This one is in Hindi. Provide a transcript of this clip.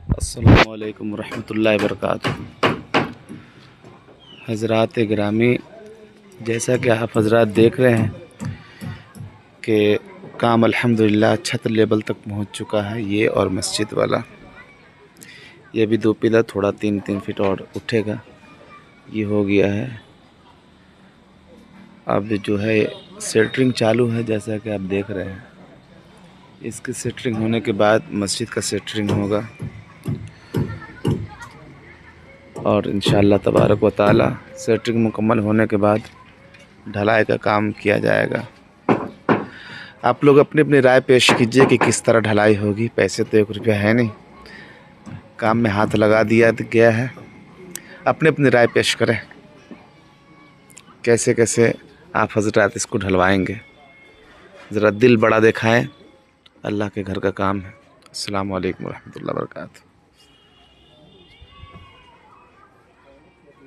अस्सलामु अलैकुम रहमतुल्लाहि वबरकातुहू। हज़रात गिरामी, जैसा कि आप हज़रात देख रहे हैं कि काम अल्हम्दुलिल्लाह छत लेवल तक पहुंच चुका है। ये और मस्जिद वाला, ये भी 2 पिलर थोड़ा 3-3 फीट और उठेगा। ये हो गया है। अब जो है सेंटरिंग चालू है, जैसा कि आप देख रहे हैं। इसकी सेंटरिंग होने के बाद मस्जिद का सेंटरिंग होगा और इंशाअल्लाह तबारक व तआला सेंटरिंग मुकम्मल होने के बाद ढलाई का काम किया जाएगा। आप लोग अपनी अपनी राय पेश कीजिए कि किस तरह ढलाई होगी। पैसे तो 1 रुपया है नहीं, काम में हाथ लगा दिया गया है। अपनी अपनी राय पेश करें, कैसे कैसे आप हज़रात इसको ढलवाएंगे। ज़रा दिल बड़ा दिखाएं, अल्लाह के घर का काम है। अस्सलामु अलैकुम रहमतुल्लाहि व बरकातुहू।